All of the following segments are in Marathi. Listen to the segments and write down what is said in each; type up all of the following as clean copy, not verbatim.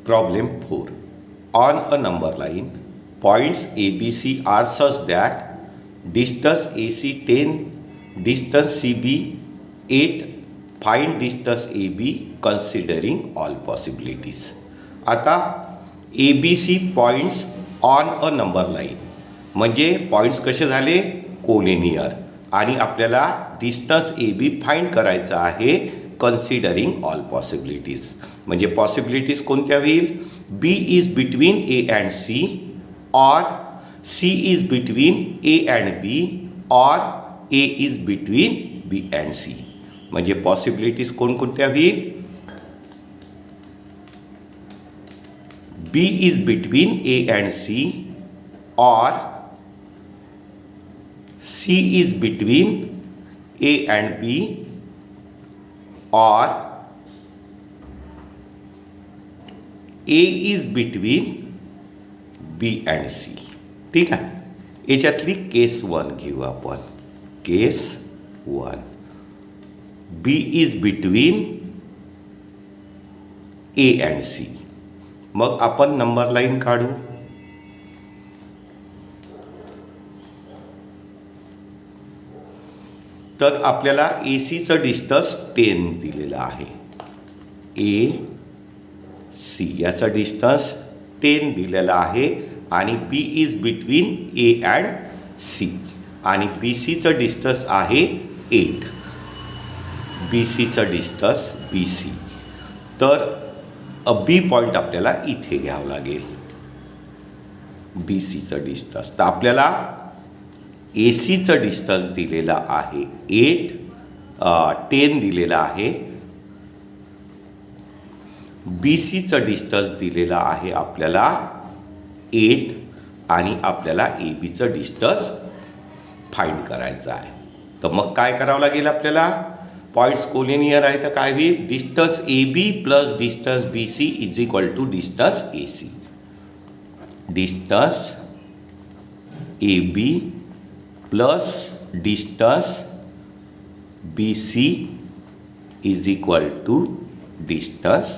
Problem 4. On a number line, points ABC are such that distance AC 10, distance CB 8. Find distance AB considering all possibilities. आता ABC points on a number line म्हणजे पॉईंट्स कसे झाले कोलिनियर आणि आपल्याला डिस्टन्स AB फाइंड करायचा आहे कन्सिडरिंग ऑल पॉसिबिलिटीज. म्हणजे पॉसिबिलिटीज कोणत्या होईल? B is between A and C और C is between A and B और A is between B and C. म्हणजे पॉसिबिलिटीज कोणकोणत्या होईल? B is between A and C or C is between A and B or A is between B and C. ठीक आहे. याच्यातली केस 1 घेऊ आपण. केस 1. B is between A and C. मग आपण नंबर लाईन काढू. तर आपल्याला ACचं डिस्टन्स 10 दिलेलं आहे. AC याचा डिस्टन्स 10 दिलेला आहे आणि B is between A and C आणि BCचं डिस्टन्स आहे 8. BCचं डिस्टन्स BC. तर बी पॉईंट आपल्याला इथे घ्यावं लागेल BCचं डिस्टन्स. तर आपल्याला ACचं डिस्टन्स दिलेला आहे 10 दिलेला आहे. BCचं डिस्टन्स दिलेला आहे आपल्याला 8 आणि आपल्याला ABचं डिस्टन्स फाइंड करायचं आहे. तर मग काय करावं लागेल आपल्याला? पॉईंट्स कोलिनियर आहे तर काय होईल? Distance AB plus distance BC is equal to distance AC. Distance AB plus distance BC is equal to distance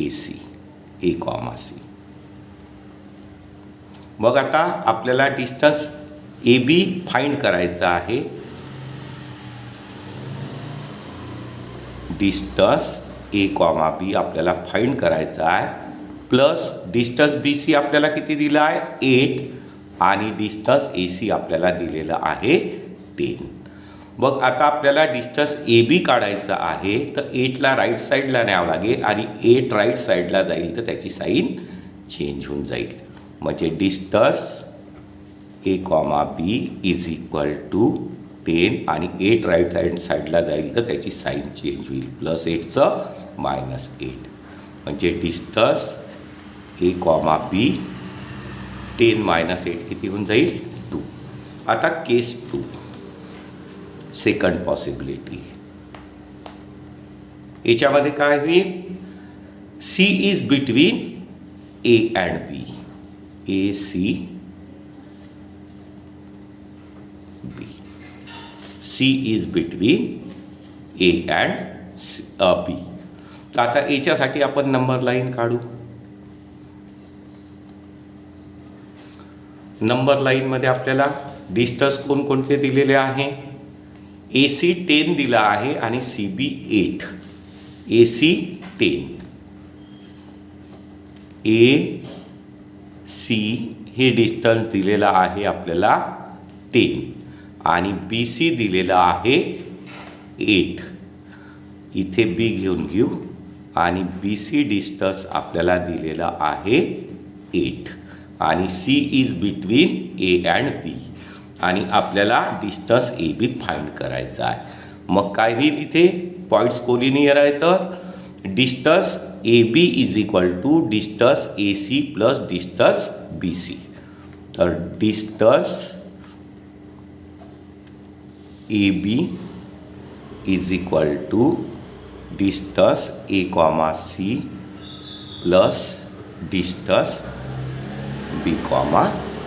AC. A, C. मग आता आपल्याला डिस्टन्स AB फाइंड करायचा आहे. डिस्टन्स A, B आपल्याला फाइंड करायचा आहे प्लस डिस्टन्स BC आपल्याला किती दिला आहे 8 आणि डिस्टन्स AC आपल्याला दिलेला आहे 10. मग आता आपल्याला डिस्टन्स AB काढायचा आहे तर 8ला राईट साईडला न्यावं लागेल आणि 8 राईट साईडला जाईल तर त्याची साईन चेंज होऊन जाईल. म्हणजे distance A, B is equal to 10 आणि 8 राईट हँड साईडला जाईल तर त्याची साईन चेंज होईल. प्लस 8चं -8 म्हणजे डिस्टन्स A, B 10 - 8 किती होऊन जाईल 2. आता केस 2 सेकंड पॉसिबिलिटी. याच्यामध्ये काय होईल? C is between A and B. AC B. C is between A and B. तर आता याच्यासाठी आपण नंबर लाईन काढू. नंबर लाईनमध्ये आपल्याला डिस्टन्स कोणकोणते दिलेले आहे? AC 10 दिला आहे आणि CB 8. AC 10. AC हे डिस्टन्स दिलेला आहे आपल्याला 10 आणि BC दिलेला आहे 8. इथे B घेऊन घेऊ आणि BC डिस्टन्स आपल्याला दिलेला आहे 8 आणि C is between A and B आणि आपल्याला डिस्टन्स AB फाइंड करायचा आहे. मग काय होईल? इथे पॉईंट्स कोलिनियर आहे तर distance AB is equal to distance AC plus distance BC. तर distance AB is equal to distance A, C plus distance B,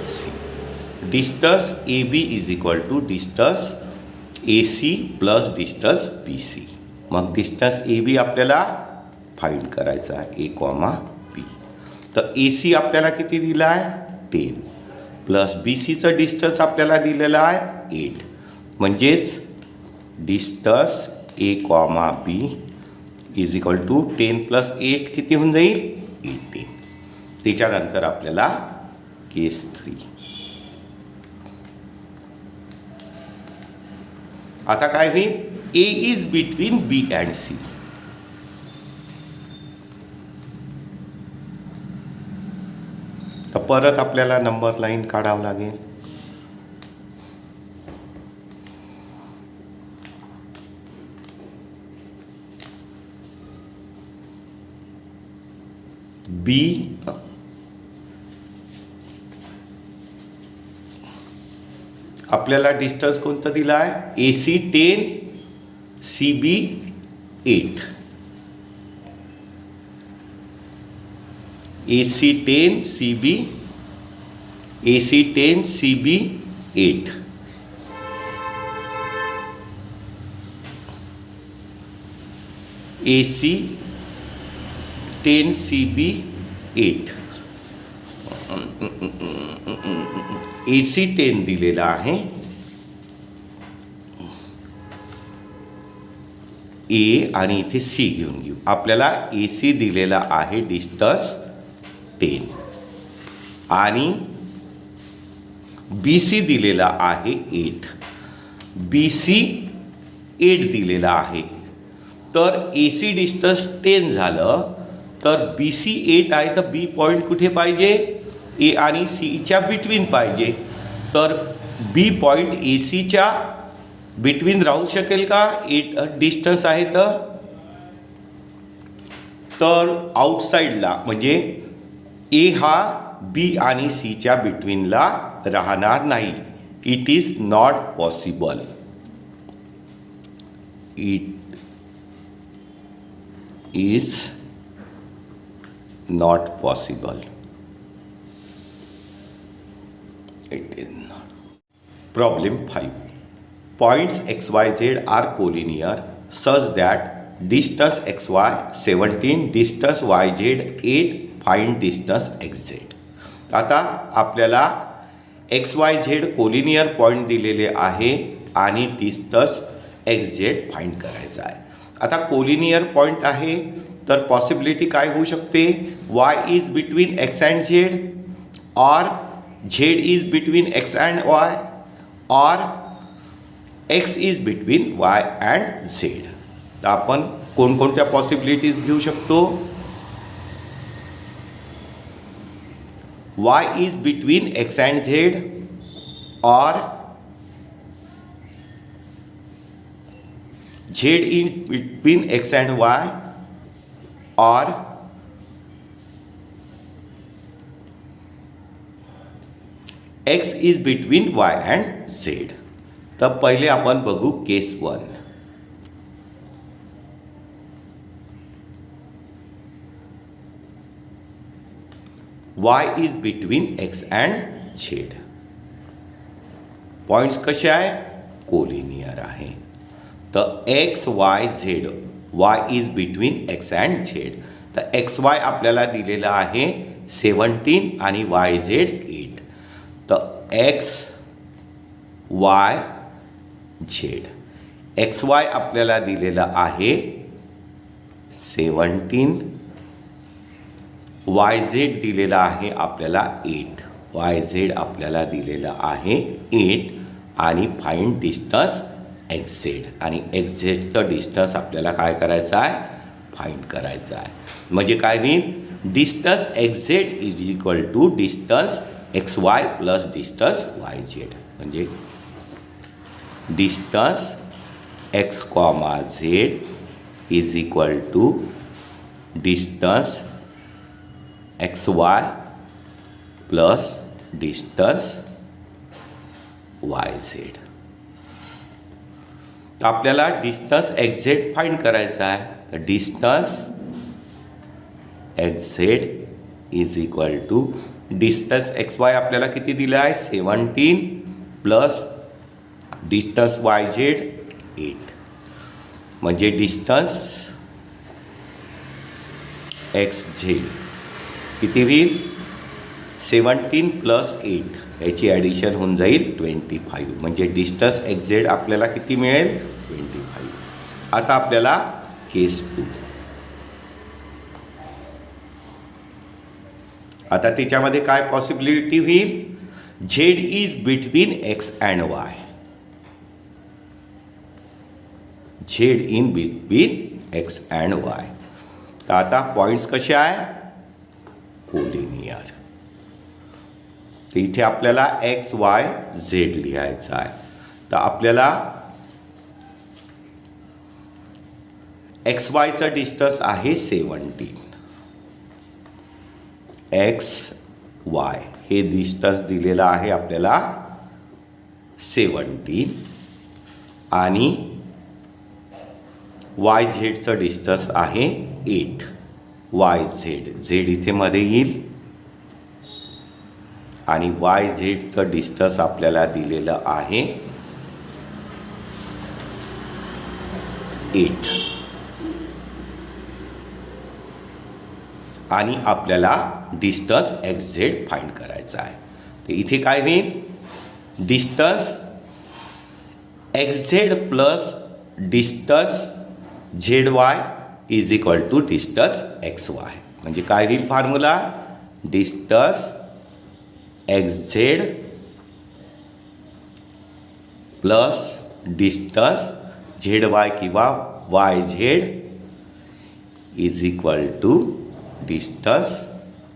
C. Distance AB is equal to distance AC plus distance BC. मग distance AB आपल्याला फाइंड करायचा आहे A, B. तर AC आपल्याला किती दिला आहे 10 प्लस BCचं डिस्टन्स आपल्याला दिलेलं आहे 8. म्हणजेच distance A, B is equal to 10 plus 8 किती होऊन जाईल 18. त्याच्यानंतर आपल्याला केस 3. आता काय होईल A is between B and C. तर परत आपल्याला नंबर लाईन काढावं लागेल. B आपल्याला डिस्टन्स कोणतं दिलं आहे AC 10 CB 8. AC 10 CB 8. AC 10 CB 8. AC 10 दिलेला आहे A आणि इथे C घेऊन घेऊ. आपल्याला AC दिलेला आहे डिस्टन्स 10 आणि BC दिलेला आहे 8. BC 8 दिलेला आहे. तर AC डिस्टन्स 10 झालं तर BC 8 आहे तर B पॉईंट कुठे पाहिजे A आणि Cच्या बिटवीन पाहिजे. तर B पॉईंट ACच्या बिटवीन राहू शकेल का 8 डिस्टन्स आहे तर आउटसाईडला म्हणजे A हा B आणि Cच्या बिटवीनला राहणार नाही. It is not possible. It is not possible. It is not. Problem 5. Points XYZ are collinear such that distance XY 17, distance YZ 8, find distance XZ. आता आपल्याला XYZ कोलिनियर पॉईंट दिलेले आहे आणि डिस्टन्स XZ फाइंड करायचा आहे. आता कोलिनियर पॉईंट आहे तर पॉसिबिलिटी काय होऊ शकते Y is between X and Z और Z is between X and Y और X is between Y and Z. तर आपण कोणकोणत्या पॉसिबिलिटीज घेऊ शकतो Y is between X and Z और Z is between X and Y और X is between Y and Z. तर पहिले आपण बघू केस 1. Y is between X and Z. Points कसे आहे कोलिनियर आहे. तर X Y Z Y is between X and Z. तर XY आपल्याला दिलेला आहे 17 आणि YZ 8. तर X Y Z XY आपल्याला दिलेला आहे 17, YZ दिलेला आहे आपल्याला 8, YZ आपल्याला दिलेला आहे 8 आणि फाइंड डिस्टन्स XZ. आणि XZचं डिस्टन्स आपल्याला काय करायचं आहे फाइंड करायचं आहे. म्हणजे काय होईल distance XZ is equal to distance XY plus distance YZ. म्हणजे distance X, Z is equal to distance XY plus distance YZ. तर आपल्याला डिस्टन्स XZ फाइंड करायचा आहे. तर distance XZ is equal to distance XY आपल्याला किती दिलं आहे 17 प्लस डिस्टन्स YZ 8. म्हणजे डिस्टन्स एक्स झेड किती होईल 17 + 8 याची ॲडिशन होऊन जाईल 25. म्हणजे डिस्टन्स एक्स झेड आपल्याला किती मिळेल 25. आता आपल्याला केस 2. आता त्याच्यामध्ये काय पॉसिबिलिटी होईल Z is between X and Y. Z in between X and Y. तर आता पॉईंट्स कसे आहे कोलिनियर. तर इथे आपल्याला एक्स वाय झेड लिहायचं आहे. तर आपल्याला एक्स वायचं डिस्टन्स आहे 17. एक्स वाय हे डिस्टन्स दिलेलं आहे आपल्याला 17 आणि वाय झेडचं डिस्टन्स आहे 8. वाय झेड झेड इथे मध्ये येईल आणि वाय झेडचं डिस्टन्स आपल्याला दिलेलं आहे 8 आणि आपल्याला डिस्टन्स एक्स झेड फाइंड करायचा आहे. तर इथे काय होईल distance X Z plus distance Z Y is equal to distance X Y. म्हणजे काय होईल formula distance X Z plus distance Z Y किंवा Y Z is equal to distance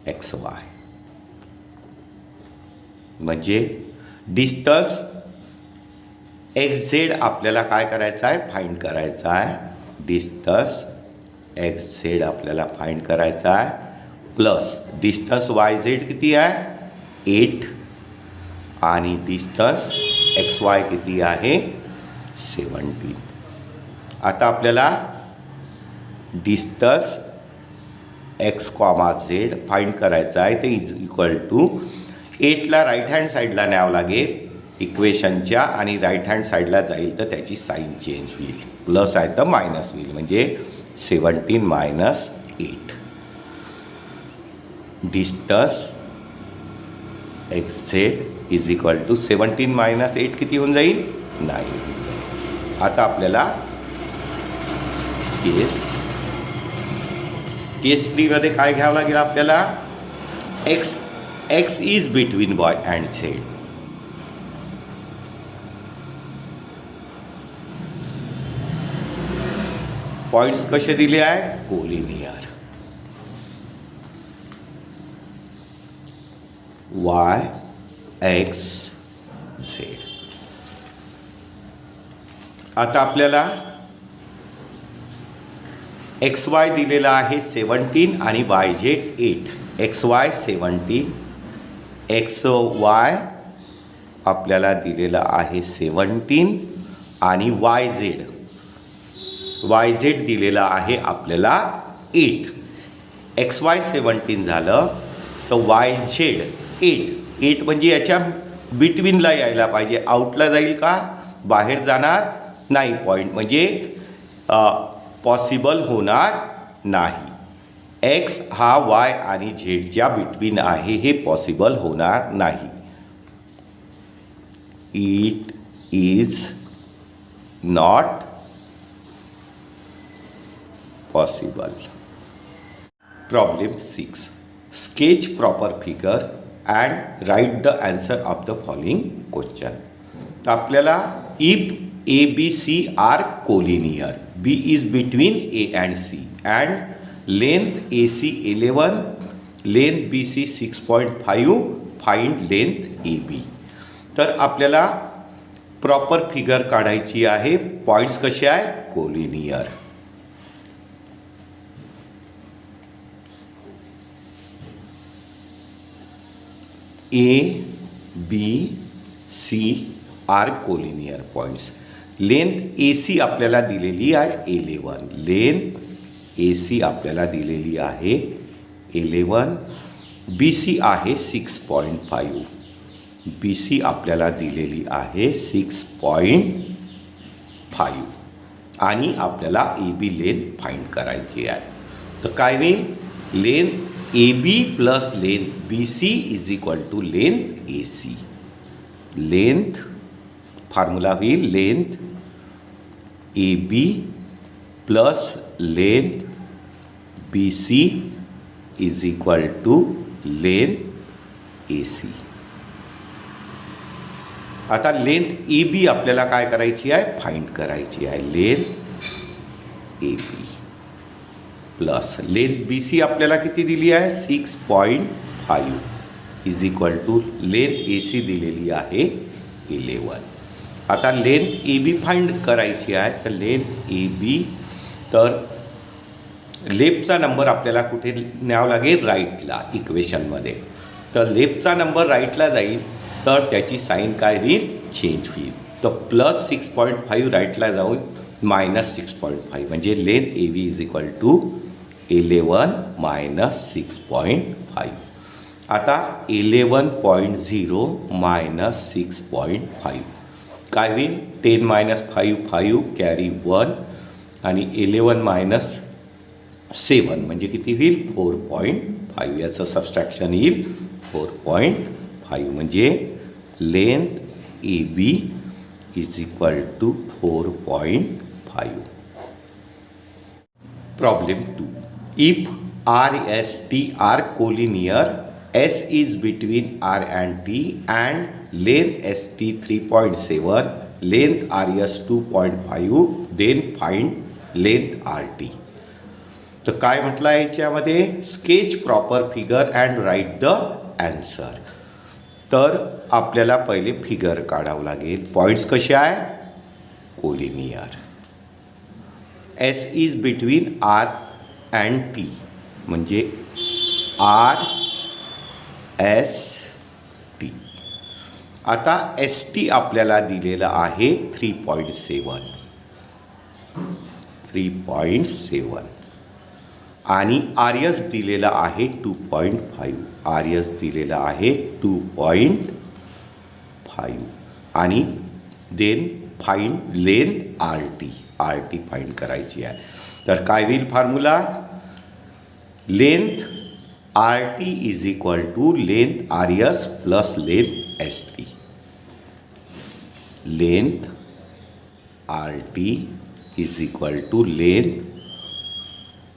X Y. म्हणजे डिस्टन्स एक्स झेड आपल्याला काय करायचं आहे फाइंड करायचं आहे. डिस्टन्स एक्स झेड आपल्याला फाइंड करायचा आहे प्लस डिस्टन्स वाय झेड किती आहे 8 आणि डिस्टन्स एक्स वाय किती आहे 17. आता आपल्याला distance X comma Z find करायचं आहे. ते इज इक्वल टू 8ला राईट हँड साईडला न्यावं लागेल इक्वेशनच्या आणि राईट हँड साईडला जाईल तर त्याची साईन चेंज होईल. प्लस आहे तर मायनस होईल. म्हणजे 17 - 8 distance X Z is equal to 17 - 8 किती होऊन जाईल 9 होऊन जाईल. आता आपल्याला केस 3मध्ये काय घ्यावं लागेल आपल्याला x is between Y and Z. Points कसे दिले आहे कोलिनियर. Y x Z. आता आपल्याला एक्स वाय दिलेला आहे 17 आणि Y Z 8. X Y 17 x Y आपल्याला दिलेला आहे 17 आणि वाय झेड दिलेला आहे आपल्याला 8. एक्स वाय 17 झालं तर वाय झेड 8 म्हणजे याच्या बिटवीनला यायला पाहिजे. आउटला जाईल का बाहेर जाणार नाही. पॉईंट म्हणजे पॉसिबल होणार नाही. एक्स हा वाय आणि झेडच्या बिटवीन आहे हे पॉसिबल होणार नाही. It is not possible. Problem 6. Sketch proper figure and write the answer of the following question. तर आपल्याला if A B C are collinear B is between A and C and length AC 11, length BC 6.5, find length AB. तर आपल्याला प्रॉपर फिगर काढायची आहे. पॉईंट्स कसे आहे collinear. A B C are collinear points. Length A C आपल्याला दिलेली आहे 11. लेंथ ए सी आपल्याला दिलेली आहे 11. बी सी आहे 6.5. बी सी आपल्याला दिलेली आहे 6.5 आणि आपल्याला ए बी लेंथ फाइंड करायची आहे. तर काय होईल length A B plus length B C is equal to length A C. Length formula होईल length A B plus length B C is equal to length A C. आता लेंथ ए बी आपल्याला काय करायची आहे, फाइंड करायची आहे. Length A B plus length B C आपल्याला किती दिली आहे 6.5 is equal to length A C दिलेली आहे 11. आता लेंथ ए बी फाइंड करायची आहे. तर लेंथ ए बी, तर लेफ्टचा नंबर आपल्याला कुठे न्यावं लागेल, राईटला इक्वेशनमध्ये. तर लेफ्टचा नंबर राईटला जाईल तर त्याची साईन काय होईल, चेंज होईल. तर प्लस 6.5 राईटला जाऊन मायनस 6.5 म्हणजे length A B is equal to 11 minus 6.5. आता 11.0 मायनस 6.5 काय होईल, 10 मायनस 5 5 कॅरी 1 आणि 11 मायनस 7 म्हणजे किती होईल 4.5. याचं सबस्ट्रॅक्शन येईल 4.5 म्हणजे length A B is equal to 4.5. Problem 2. If R S T are collinear, S is between R and T and length ST 3.7, length RS 2.5, then find length RT. तर काय म्हटलं आहे याच्यामध्ये, sketch proper figure and write the answer. तर आपल्याला पहिले फिगर काढावं लागेल. पॉईंट्स कसे आहे, collinear. S is between R and T म्हणजे आर एस टी. आता एस टी आपल्याला दिलेलं आहे 3.7 आणि आर एस दिलेला आहे 2.5. आर एस दिलेला आहे 2.5 आणि then find length R T. R T find करायची आहे. तर काय होईल formula, length R T is equal to length R S plus length S T. Length R T is equal to length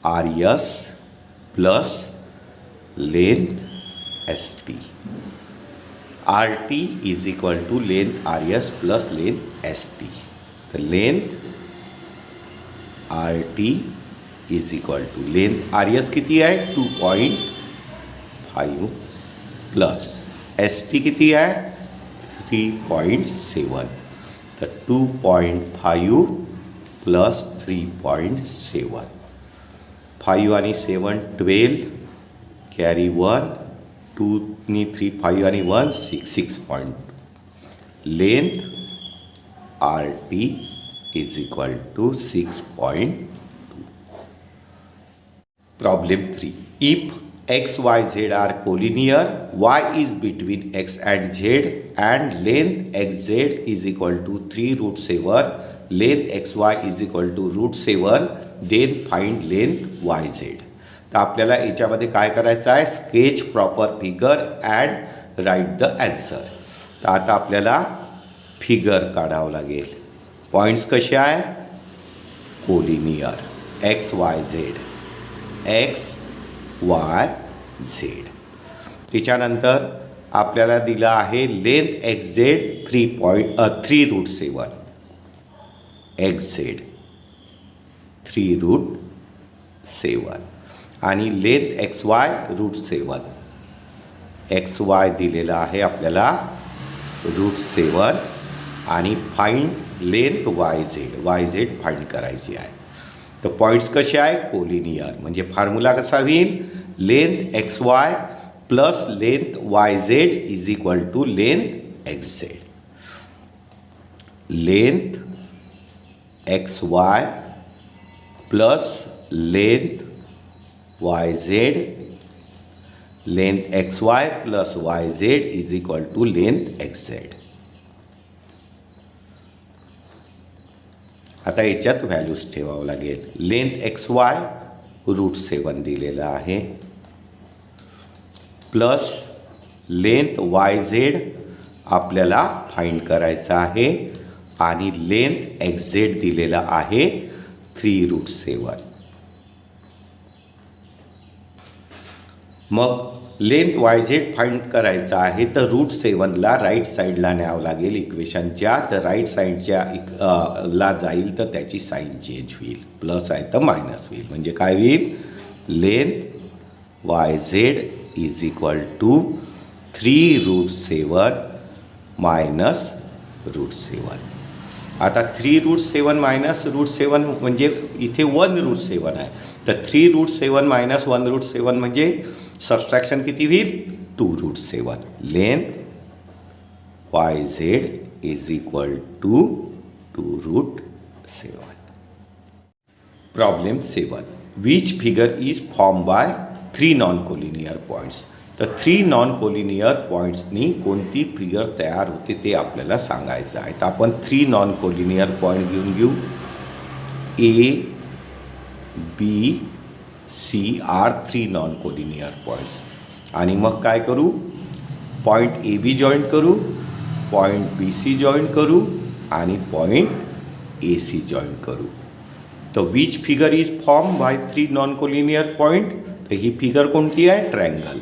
R S plus length S T. R T is equal to length R S plus length S T. तर length R T is equal to length R S किती आहे 2.5 प्लस एस टी किती आहे 3.7. तर 2.5 प्लस 3.7, 5 आणि 7 12 कॅरी 1, 2 आणि 3 5 आणि 1 6.2. Length R T is equal to 6.2. Problem 3. If X Y Z are collinear, Y is between X and Z and length X Z is equal to 3√7, length X Y is equal to √7, then find length Y Z. तर आपल्याला याच्यामध्ये काय करायचं आहे, sketch proper figure and write the answer. तर आता आपल्याला फिगर काढावं लागेल. पॉईंट्स कसे आहे, collinear X Y Z, x Y Z. त्याच्यानंतर आपल्याला दिलं आहे length X Z 3√7, x Z 3√7 आणि length X Y √7. X Y दिलेला आहे आपल्याला √7 आणि find length Y Z find करायची आहे. तर पॉईंट्स कसे आहे, कोलिनियर म्हणजे फॉर्म्युला कसा होईल, length X Y plus length Y Z is equal to length X Z. Length X Y plus length Y Z, length X Y plus Y Z is equal to length X Z. आता याच्यात व्हॅल्यूज ठेवावं लागेल. लेंथ एक्स वाय √7 दिलेला आहे, प्लस लेंथ YZ आपल्याला फाइंड करायचं आहे आणि लेंथ XZ दिलेला आहे 3√7. मग लेंथ YZ फाइंड करायचा आहे तर √7ला राईट साईडला न्यावं लागेल इक्वेशनच्या. तर राईट साईडच्या ला जाईल तर त्याची साईन चेंज होईल, प्लस आहे तर मायनस होईल. म्हणजे काय होईल, length YZ is equal to 3√7 minus √7. आता 3√7 मायनस √7 म्हणजे इथे 1√7 आहे, तर 3√7 मायनस 1√7 म्हणजे सबस्ट्रॅक्शन किती होईल, 2√7. Length YZ is equal to 2√7. Problem 7. Which figure is form by 3 non collinear points. तर 3 नॉन कोलिनियर पॉईंट्सनी कोणती फिगर तयार होते ते आपल्याला सांगायचं आहे. तर आपण 3 नॉन कोलिनियर पॉईंट घेऊ. A, B, C are 3 non collinear points. आणि मग काय करू, पॉईंट AB जॉईंट करू, पॉईंट BC जॉईंट करू आणि पॉईंट AC जॉईंट करू. तर which figure is form by 3 non collinear point. तर ही फिगर कोणती आहे, ट्रायंगल.